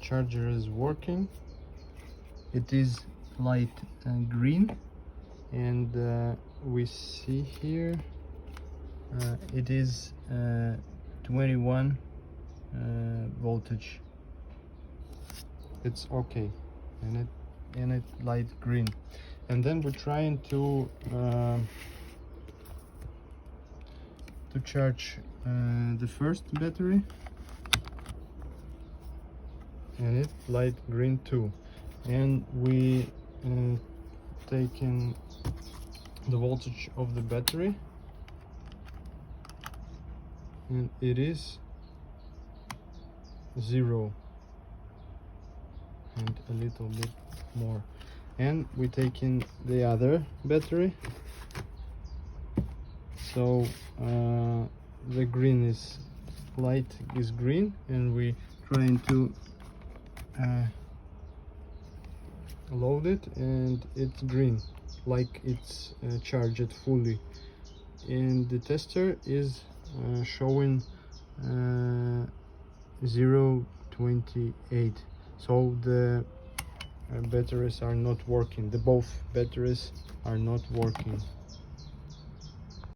charger is working. It is light green, and we see here it is 21 voltage. It's okay, and it light green. And then we're trying to charge the first battery, and it light green too. And we taking the voltage of the battery, and it is 0 and a little bit more. And we taking the other battery, so the green is light is green, and we trying to load it, and it's green, like it's charged fully. And the tester is showing 0.28, so the batteries are not working. Both batteries are not working.